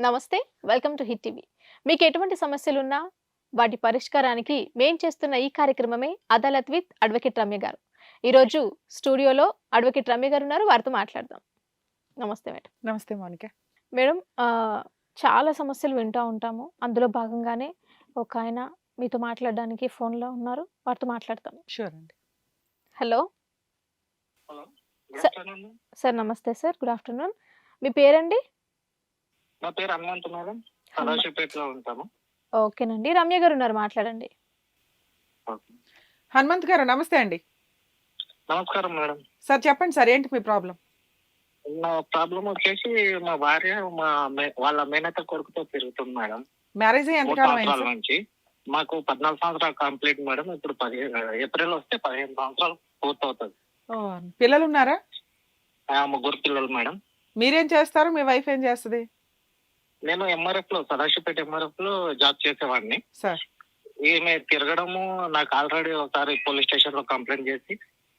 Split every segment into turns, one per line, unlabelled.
నమస్తే. Welcome to hit TV. మీకు ఎటువంటి సమస్యలున్నా వాటి పరిష్కారానికి మేం చేస్తున్న ఈ కార్యక్రమమే అదాలత్ విత్ అడ్వకేట్ రమ్య గారు. ఈరోజు స్టూడియోలో అడ్వకేట్ రమ్య గారు ఉన్నారు. వారితో మాట్లాడదాం. నమస్తే మేడం.
నమస్తే మౌనిక.
మేడం చాలా సమస్యలు వింటూ ఉంటాము. అందులో భాగంగానే ఒక ఆయన మీతో మాట్లాడడానికి ఫోన్లో ఉన్నారు. వారితో మాట్లాడతాము.
షూర్ అండి.
Hello
hello.
స- సార్. నమస్తే సార్. Good afternoon. మీ పేరండి?
నా పేరు హనుమంత్ మేడం. సదాశివపేటలో ఉంటాము.
ఓకేనండి. రమ్య గారు ఉన్నారు, మాట్లాడండి.
ఓకే.
హనుమంత్ గారు నమస్తే అండి.
నమస్కారం మేడం.
సార్ చెప్పండి సార్, ఏంటి మీ ప్రాబ్లం?
నా ప్రాబ్లం వచ్చేసి మా భార్య వాళ్ళ మేనత్త కొడుకుతో తిరుగుతుంది మేడం.
మ్యారేజ్ అయ్యి
3
ఎంతకాలం అయింది
సంవత్సరాల
సార్?
నుంచి. మాకు 14 సంవత్సరాలు కంప్లీట్ మేడం. ఇప్పుడు ఏప్రిల్ వస్తే 15 సంవత్సరాలు పూర్తవుతుంది.
ఓ, పిల్లలు ఉన్నారా?
3 పిల్లలు మేడం.
మీరేం చేస్తారు, మీ వైఫ్ ఏం చేస్తుంది?
నేను ఎంఆర్ఎఫ్ లో సదాశివపేట ఎంఆర్ఎఫ్ లో జాబ్ చేసేవాడిని.
సార్
ఈమె తిరగడము నాకు ఆల్రెడీ ఒకసారి పోలీస్ స్టేషన్ లో కంప్లైంట్ చేసి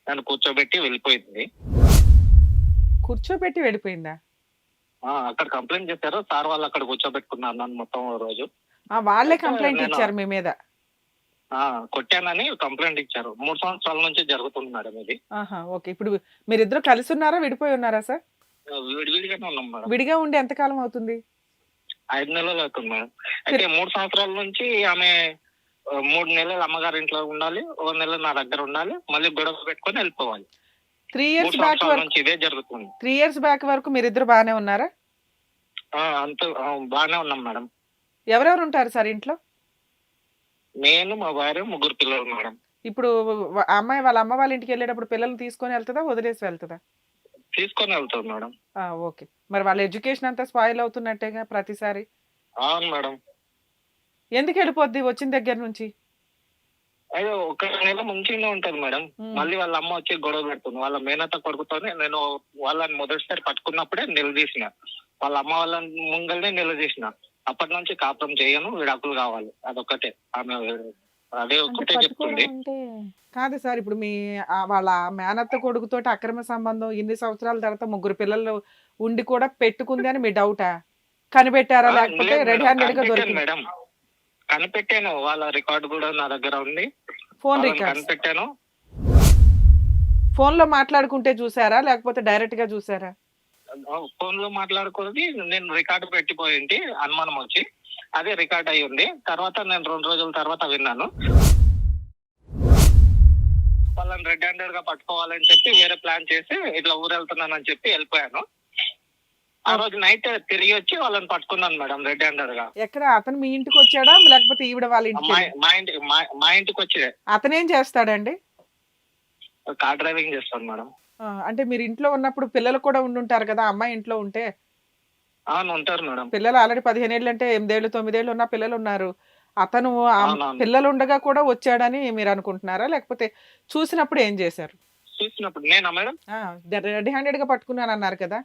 నన్ను కూర్చోబెట్టి వెళ్ళిపోయింది.
కూర్చోబెట్టి వెళ్ళిపోయిందా?
అక్కడ కంప్లైంట్ చేశారు సార్, వాళ్ళు అక్కడ కూర్చోబెట్టుకున్నారు నన్ను మొత్తం రోజు.
వాళ్ళే
అయితే
కంప్లైంట్
నేను-
ఇచ్చారు మీ మీద?
కొట్టానని కంప్లైంట్ ఇచ్చారు. 3 సంవత్సరాల నుంచి జరుగుతుంది మేడం ఇది.
ఆహా, ఓకే. ఇప్పుడు మీరిద్దరు కలిసి ఉన్నారా, విడిపోయి ఉన్నారా సార్?
విడివిడిగానే ఉన్నాం మేడం.
విడిగా ఉండి ఎంతకాలం అవుతుంది?
5 నెలలు అవుతుంది మేడం. అయితే 3 సంవత్సరాల నుంచి ఆమె 3 నెలలు అమ్మగారి ఇంట్లో ఉండాలి, 1 నెల నా దగ్గర ఉండాలి, మళ్ళీ గొడవ పెట్టుకొని వెళ్ళిపోవాలి.
3
3
ఇయర్స్ బ్యాక్
సంవత్సరాల
వరకు
నుంచి ఇదే జరుగుతుంది.
3 ఇయర్స్ బ్యాక్ వరకు మీరిద్దరు బాగానే ఉన్నారా?
అంత బాగానే ఉన్నాం మేడం.
ఎవరెవరు ఉంటారు సార్ ఇంట్లో?
నేను, మా భార్య, 3 పిల్లలు మేడం.
ఇప్పుడు అమ్మాయి వాళ్ళ అమ్మ వాళ్ళ ఇంటికి వెళ్ళేటప్పుడు పిల్లల్ని తీసుకొని వెళ్తుందా, వదిలేసి వెళ్తుందా?
తీసుకొని వెళ్తాం మేడం.
ఓకే. మరి వాళ్ళ ఎడ్యుకేషన్ అంతా స్పాయిల్ అవుతున్నట్టేగా ప్రతిసారి.
అవును మేడం.
ఎందుకు వెళ్ళిపోద్ది వచ్చిన దగ్గర నుంచి?
అయ్యో, 1 నెల ముంచినే ఉంటది మేడం. మళ్ళీ వాళ్ళ అమ్మ వచ్చి గొడవ పెడుతుంది. వాళ్ళ మేనత్త కొడుకుతోనే నేను వాళ్ళని మొదటిసారి పట్టుకున్నప్పుడే నిలదీసిన. వాళ్ళ అమ్మ వాళ్ళ ముంగల్నే నిలదీసిన. అప్పటి నుంచి కాపురం చేయను, విడాకులు కావాలి, అదొక్కటే ఆమె. అదే ఒక్కటే చెప్తుంది.
కాదు సార్, ఇప్పుడు మీ వాళ్ళ మేనత్త కొడుకుతోటి అక్రమ సంబంధం ఇన్ని సంవత్సరాల తర్వాత 3 పిల్లలు ఉండి కూడా పెట్టుకుంది అని మీ డౌటా? కనిపెట్టారా లేకపోతే
లేదు
రెడ్
మేడం,
హ్యాండెడ్ గా
కనిపెట్టాను
దొరికింది?
మేడం. కనిపెట్టాను. వాళ్ళ రికార్డు కూడా నా దగ్గర ఉంది.
ఫోన్
వాళ్ళని
రికార్డ్స్
కనిపెట్టాను.
ఫోన్ లో మాట్లాడుకుంటే చూసారా లేకపోతే డైరెక్ట్ గా చూసారా?
ఫోన్ లో మాట్లాడుకున్నది నేను రికార్డు పెట్టిపోయింది, అనుమానం వచ్చి అదే రికార్డ్ అయి ఉంది. తర్వాత నేను 2 రోజుల తర్వాత విన్నాను. వాళ్ళని రెడ్ హ్యాండెడ్ గా పట్టుకోవాలని చెప్పి వేరే ప్లాన్ చేసి ఇట్లా ఊరెళ్తున్నానని చెప్పి వెళ్ళిపోయాను. ఆ రోజు నైట్ తిరిగి వచ్చి వాళ్ళని పట్టుకున్నాను మేడం, రెడ్ హ్యాండెడ్ గా.
ఎక్కడ అతను మీ ఇంటికి వచ్చాడా లేకపోతే ఈవిడ వాళ్ళ ఇంటికి వెళ్ళి-
మా ఇంటికి వచ్చి
అతనేం చేస్తాడండి?
కార్ డ్రైవింగ్ చేస్తాను మేడం.
అంటే మీరు ఇంట్లో ఉన్నప్పుడు పిల్లలు కూడా ఉండుంటారు కదా, అమ్మాయి ఇంట్లో ఉంటే.
అవును, ఉంటారు మేడం.
పిల్లలు ఆల్రెడీ 15 ఏళ్ళు అంటే 8 ఏళ్ళు 9 ఏళ్ళు ఉన్న పిల్లలు ఉన్నారు. అతను
అవునవును.
పిల్లలు ఉండగా కూడా వచ్చాడని మీరు అనుకుంటున్నారా లేకపోతే చూసినప్పుడు ఏం చేశారు?
చూసినప్పుడు నేనా మేడం?
రెడ్ హ్యాండెడ్ గా పట్టుకున్నాను అన్నారు కదా.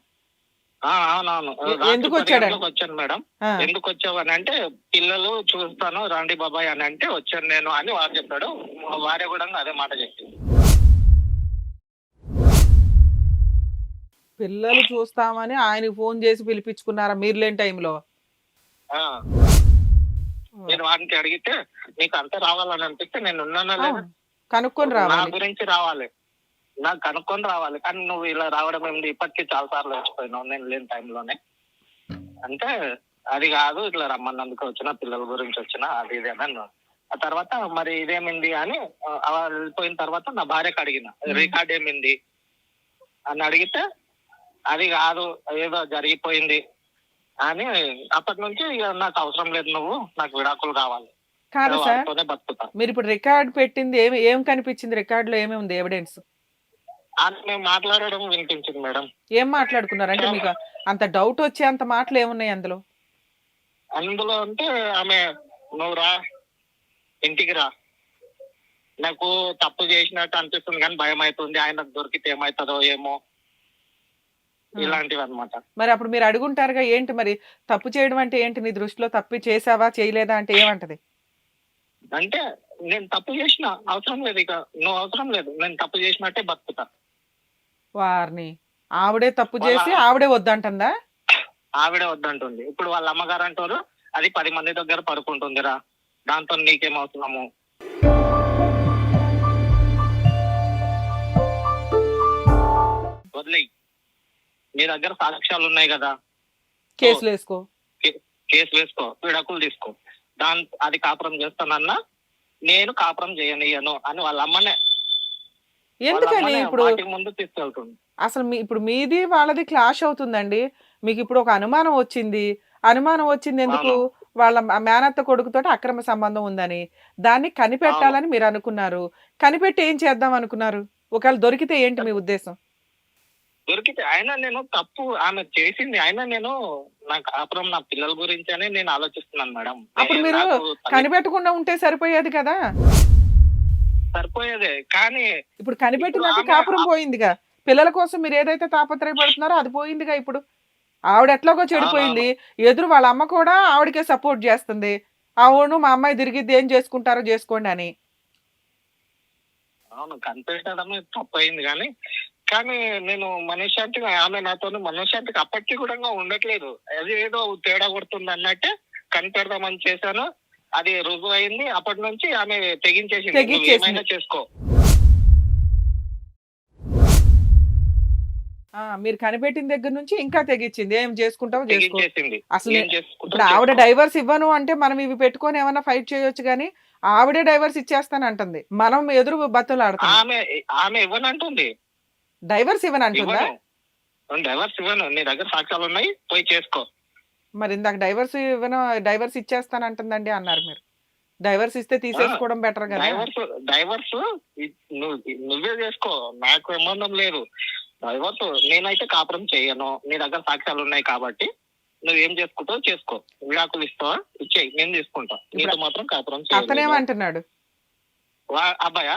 అవునవును.
ఎందుకు వచ్చాడండి?
వచ్చాను మేడం.
ఆ,
ఎందుకు వచ్చావని అంటే పిల్లలు చూస్తాను రాండి బాబాయ్ అని అంటే వచ్చాను నేను అని వారు చెప్పాడు. మా భార్య కూడా అదే మాట చెప్పింది.
పిల్లలు చూస్తామని ఆయనకు ఫోన్ చేసి పిలిపించుకున్నారా మీరు లేని టైంలో?
ఆ, నేను వారికి అడిగితే నీకు అంతా రావాలని అనిపిస్తే నేను ఉన్నానా లేదా,
కనుక్కొని
నా
రావాలి.
గురించి రావాలి, నాకు కనుక్కొని రావాలి, కానీ నువ్వు ఇలా రావడం ఏంటి, ఇప్పటికీ చాలా సార్లు వచ్చిపోయినావు నేను లేని టైంలోనే అంటే అది కాదు, ఇట్లా రమ్మన్నందుకు వచ్చిన, పిల్లల గురించి వచ్చిన, అది ఇది అని అన్నాడు. ఆ తర్వాత మరి ఇదేమింది అని వెళ్ళిపోయిన తర్వాత నా భార్యకు అడిగిన రికార్డ్ ఏమింది అని అడిగితే అది కాదు, ఏదో జరిగిపోయింది అని. అప్పటి నుంచి ఇక నాకు అవసరం లేదు, నువ్వు నాకు విడాకులు కావాలి,
కాదు సార్,
వాళ్ళతోనే బతుకుతా
మీరు ఇప్పుడు రికార్డ్ పెట్టింది ఏం కనిపించింది? రికార్డ్ లో ఏమేమి ఉంది ఎవిడెన్స్?
అని మేము మాట్లాడడం వినిపించింది మేడం.
ఏం మాట్లాడుకున్నారు అంటే మీకు అంత డౌట్ వచ్చే అంత మాటలు ఏమున్నాయి అందులో?
అందులో అంటే ఆమె నువ్వు రా, ఇంటికి రా, నాకు తప్పు చేసినట్టు అనిపిస్తుంది కానీ భయం అవుతుంది, ఆయనకు దొరికితే ఏమవుతుందో ఏమో, ఇలాంటివి అనమాట.
మరి అప్పుడు మీరు అడుగుంటారుగా, ఏంటి మరి తప్పు చేయడం అంటే ఏంటి, నీ దృష్టిలో తప్పు చేసావా చేయలేదా అంటే ఏమంటది?
అంటే నేను తప్పు చేసిన అవసరం లేదు, ఇక నువ్వు అవసరం లేదు, నేను తప్పు చేసినట్టే బతుకుతా.
వారిని ఆవిడే తప్పు చేసి ఆవిడే వద్దంటుందా?
ఆవిడ వద్దంటుంది. ఇప్పుడు వాళ్ళ అమ్మగారు అంటారు అది 10 మంది దగ్గర పడుకుంటుందిరా, దాంతో నీకేం అవసరము, వదిలేయి, నీ దగ్గర సాక్ష్యాలు ఉన్నాయి కదా,
కేసులు వేసుకో.
కేసు వేసుకో, విడాకులు తీసుకో, అది కాపురం చేస్తానన్నా నేను కాపురం చేయనియను అని వాళ్ళ అమ్మనే
ఎందుకని ఇప్పుడు
వాటి ముందు తీసుకెళ్తుంది.
అసలు ఇప్పుడు మీది వాళ్ళది క్లాష్ అవుతుందండి. మీకు ఇప్పుడు ఒక అనుమానం వచ్చింది. అనుమానం వచ్చింది ఎందుకు?
అవును.
వాళ్ళ మేనత్త కొడుకుతోటి అక్రమ సంబంధం ఉందని. దాన్ని కనిపెట్టాలని మీరు అనుకున్నారు. కనిపెట్టి ఏం చేద్దాం అనుకున్నారు? ఒకవేళ దొరికితే ఏంటి మీ ఉద్దేశం?
దొరికితే అయినా నేను తప్పు ఆమె చేసింది, అయినా నేను నా కాపురం నా పిల్లల గురించి అని నేను ఆలోచిస్తున్నాను మేడం.
అప్పుడు మీరు కనిపెట్టకుండా ఉంటే సరిపోయేది కదా.
సరిపోయేదే, కానీ
ఇప్పుడు కనిపెట్టినాక
ఇప్పుడు ఆమె
కాపురం పోయిందిగా. పిల్లల కోసం మీరు ఏదైతే తాపత్రయపడుతున్నారో అది పోయిందిగా. ఇప్పుడు ఆవిడ ఎట్లాగో చెడిపోయింది. ఎదురు వాళ్ళ అమ్మ కూడా ఆవిడకే సపోర్ట్ చేస్తుంది. అవును మా అమ్మాయి తిరిగిద్ది, ఏం చేసుకుంటారో చేసుకోండి అని.
అవును, కనిపెట్టడమే తప్పయింది. కానీ నేను మనశ్శాంతిగా, ఆమె నాతో మనశ్శాంతికి అప్పటికి కూడా ఉండట్లేదు. అది ఏదో తేడా కొడుతుంది అన్నట్టే కనిపెడదామని చేశాను. అది రుజువు అయింది. అప్పటి నుంచి ఆమె తెగించేసింది, నువ్వు ఏమైనా చేసుకో.
మీరు కనిపెట్టిన దగ్గర నుంచి ఇంకా తెగించింది. ఏం చేసుకుంటావో చేసుకో.
తెగించేసింది.
అసలు
ఏం చేసుకుంటావో
ఇప్పుడు ఆవిడ
చేసుకో.
డైవర్స్ ఇవ్వను అంటే మనం ఇవి పెట్టుకొని ఏమన్నా ఫైట్ చేయొచ్చు కానీ ఆవిడే డైవర్స్ ఇచ్చేస్తానంటుంది. మనం ఎదురు బతులు ఆడుతున్నాం.
ఆమె ఇవ్వనంటుంది.
డైవర్స్ ఇవ్వనంటుందా?
ఇవ్వను, డైవర్స్ ఇవ్వను, నీ దగ్గర సాక్ష్యాలు ఉన్నాయి, పోయి చేసుకో.
మరి ఇందాక డైవర్స్ ఇవ్వను, డైవర్స్ ఇచ్చేస్తానంటుందండి అన్నారు మీరు. డైవర్స్ ఇస్తే తీసేసుకోవడం బెటర్ కదా.
డైవర్స్ నువ్వే చేసుకో, నాకు సంబంధం లేదు. డైవర్స్ నేనైతే కాపురం చేయను, నీ దగ్గర సాక్ష్యాలు ఉన్నాయి కాబట్టి నువ్వేం చేసుకుంటావు చేసుకో. విడాకులు ఇస్తావా ఇచ్చేయి, నేను తీసుకుంటా, నీతో మాత్రం కాపురం చేయను.
అతనేమంటున్నాడు?
అబ్బాయా?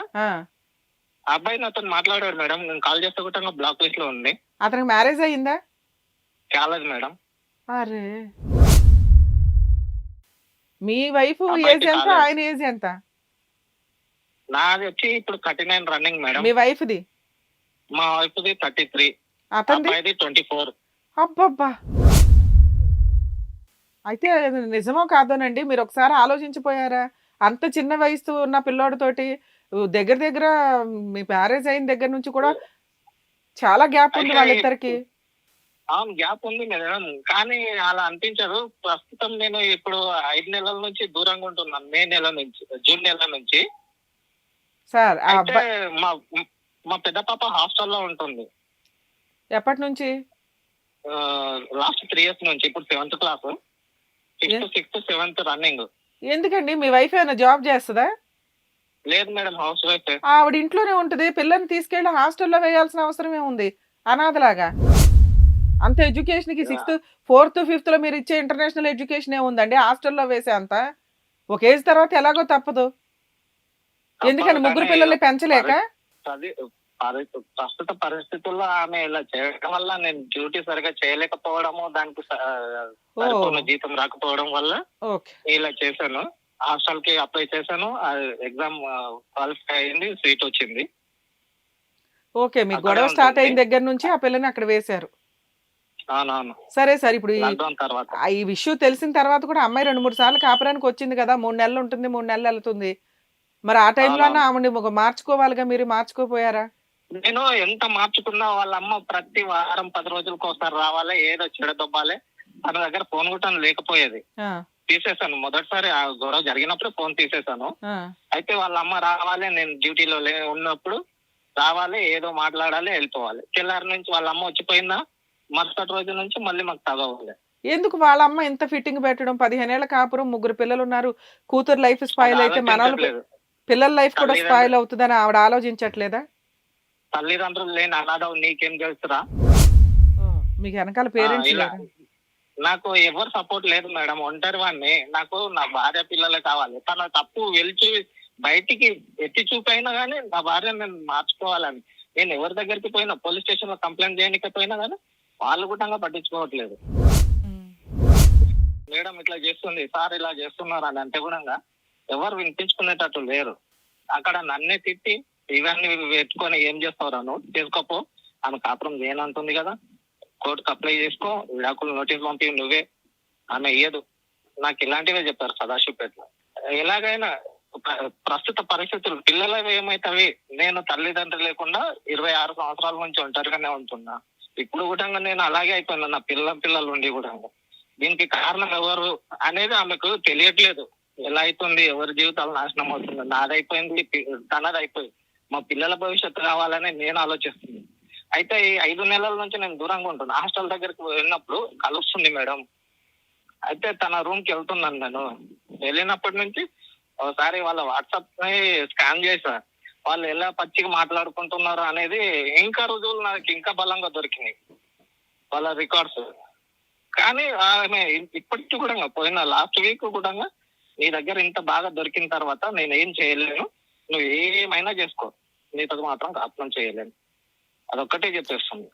అబ్బాయి నాతో మాట్లాడాడు మేడం. నేను కాల్ చేస్తే కూడా బ్లాక్ లిస్ట్ లో ఉంది.
అతనికి మ్యారేజ్ అయ్యిందా?
కాలేదు మేడం.
అరే, మీ వైఫ్ ఏజ్ ఎంత, ఆయన ఏజ్ ఎంత?
నాది వచ్చి ఇప్పుడు 39 running madam.
Me wife the?
మా వైఫ్ ది 33, అబ్బాయిది 24.
అబ్బబ్బా, అయితే నిజమో కాదోనండి, మీరు ఒకసారి ఆలోచించిపోయారా? అంత చిన్న వయసు ఉన్న పిల్లోడితోటి దగ్గర దగ్గర మీ మ్యారేజ్ అయిన దగ్గర నుంచి కూడా చాలా గ్యాప్ ఉంది వాళ్ళిద్దరికి.
అవును, గ్యాప్ ఉంది మేడం, కానీ అలా అనిపించదు. ప్రస్తుతం నేను ఇప్పుడు 5 నెలల నుంచి దూరంగా ఉంటున్నాను. మే నెల నుంచి, జూన్ నెల నుంచి.
సార్
మా పెద్ద పాప హాస్టల్లో ఉంటుంది.
ఎప్పటి నుంచి?
లాస్ట్ 3 years నుంచి. ఇప్పుడు 7th class, 5th, 6th, 7th running.
ఎందుకండి మీ వైఫ్ ఏమైనా జాబ్ చేస్తుందా?
లేదు మేడం, హౌస్ వైఫ్.
ఆవిడ ఇంట్లోనే ఉంటుంది. పిల్లల్ని తీసుకెళ్లి హాస్టల్లో వేయాల్సిన అవసరం ఏముంది అనాథలాగా? అంత ఎడ్యుకేషన్ కి 6th, 4th, 5th లో మీరు ఇచ్చే ఇంటర్నేషనల్ ఎడ్యుకేషన్ ఏముందండి హాస్టల్లో వేసే అంత? ఒక ఏజ్ తర్వాత ఎలాగో తప్పదు. ఎందుకని ముగ్గురు పిల్లల్ని పెంచలేక?
ప్రస్తుత పరిస్థితుల్లో ఆమె ఇలా చేయడం వల్ల నేను డ్యూటీ సరిగా చేయలేకపోవడము, దానికి సరిపోయిన జీతం రాకపోవడం వల్ల ఇలా చేశాను. హాస్టల్ కి అప్లై చేశాను, ఎగ్జామ్ క్వాలిఫై అయింది, సీట్ వచ్చింది.
ఓకే, మీ గొడవ స్టార్ట్ అయిన దగ్గర నుంచి ఆ పిల్లని అక్కడ వేశారు.
అవునవును.
సరే సార్, ఇప్పుడు
తర్వాత
ఈ విషయం తెలిసిన తర్వాత కూడా అమ్మాయి 2-3 సార్లు కాపురానికి వచ్చింది కదా. 3 నెలలు ఉంటుంది, 3 నెలలు వెళ్తుంది. మరి ఆ టైంలో ఆవిడ మార్చుకోవాలిగా, మీరు మార్చుకోపోయారా?
నేను ఎంత మార్చుకున్నా వాళ్ళ అమ్మ ప్రతి వారం 10 రోజులకు ఒకసారి రావాలి, ఏదో చెడదొబ్బాలి. తన దగ్గర ఫోన్ కూడా లేకపోయేది. తీసేసాను. మొదటిసారి ఆ గొడవ జరిగినప్పుడు ఫోన్ తీసేసాను. అయితే వాళ్ళ అమ్మ రావాలి, నేను డ్యూటీలో ఉన్నప్పుడు రావాలి, ఏదో మాట్లాడాలి, వెళ్ళిపోవాలి. తెల్లారి నుంచి వాళ్ళ అమ్మ వచ్చిపోయిందా, మరుసటి రోజు నుంచి మళ్ళీ మాకు తగవాలి.
ఎందుకు వాళ్ళ అమ్మ ఎంత ఫిట్టింగ్ పెట్టడం? 15 ఏళ్ల కాపురం, 3 పిల్లలు ఉన్నారు. కూతురు లైఫ్ స్పాయిల్ అయితే పిల్లల లైఫ్ కూడా స్పాయిల్ అవుతుందని ఆవిడ ఆలోచించట్లేదా?
తల్లిదండ్రులు లేని అనాథ నీకేం తెలుసురా?
మీకు వెనకాల పేరెంట్స్
నాకు ఎవరు సపోర్ట్ లేదు మేడం, ఒంటరి వాడిని. నాకు నా భార్య పిల్లలే కావాలి. తన తప్పు వెలిచి బయటికి ఎత్తి చూపైనా గానీ నా భార్య నేను మార్చుకోవాలని, నేను ఎవరి దగ్గరికి పోయినా, పోలీస్ స్టేషన్ లో కంప్లైంట్ చేయడానికి పోయినా గానీ వాళ్ళు కూడా పట్టించుకోవట్లేదు. మేడం ఇట్లా చేస్తుంది, సార్ ఇలా చేస్తున్నారు అని అంటే కూడా ఎవరు వినిపించుకునేటట్టు లేరు. అక్కడ నన్నే తిట్టి ఇవన్నీ పెట్టుకొని ఏం చేస్తావు నువ్వు, చేసుకోపో, ఆమె కాపురం చేయనంటుంది కదా, కోర్టుకు అప్లై చేసుకో, విడాకులు నోటీస్ పంపి నువ్వే, ఆమె ఇయ్యదు. నాకు ఇలాంటివే చెప్పారు సదాశివపేటలో. ఎలాగైనా ప్రస్తుత పరిస్థితులు పిల్లలు ఏమైతావి, నేను తల్లిదండ్రులు లేకుండా 26 సంవత్సరాల నుంచి ఒంటరిగానే ఉంటున్నా. ఇప్పుడు కూడా నేను అలాగే అయిపోయినా, నా పిల్లలు ఉండి కూడా. దీనికి కారణం ఎవరు అనేది ఆమెకు తెలియట్లేదు. ఎలా అవుతుంది, ఎవరి జీవితాలు నాశనం అవుతుంది, నాదైపోయింది, తనది అయిపోయింది, మా పిల్లల భవిష్యత్తు కావాలని నేను ఆలోచిస్తున్నాను. అయితే ఈ 5 నెలల నుంచి నేను దూరంగా ఉంటున్నా. హాస్టల్ దగ్గరికి వెళ్ళినప్పుడు కలుస్తుంది మేడం. అయితే తన రూమ్ కి వెళ్తున్నాను. నేను వెళ్ళినప్పటి నుంచి ఒకసారి వాళ్ళ వాట్సాప్ ని స్కాన్ చేశా. వాళ్ళు ఎలా పచ్చిగా మాట్లాడుకుంటున్నారు అనేది ఇంకా రుజువులు నాకు ఇంకా బలంగా దొరికినాయి, వాళ్ళ రికార్డ్స్. కానీ ఆమె ఇప్పటికీ కూడా పోయిన లాస్ట్ వీక్ కూడా నీ దగ్గర ఇంత బాగా దొరికిన తర్వాత నేను ఏం చేయలేను, నువ్వు ఏమైనా చేసుకో, నీతో మాత్రం కాపురం చేయలేను, అదొక్కటే చెప్పేస్తుంది.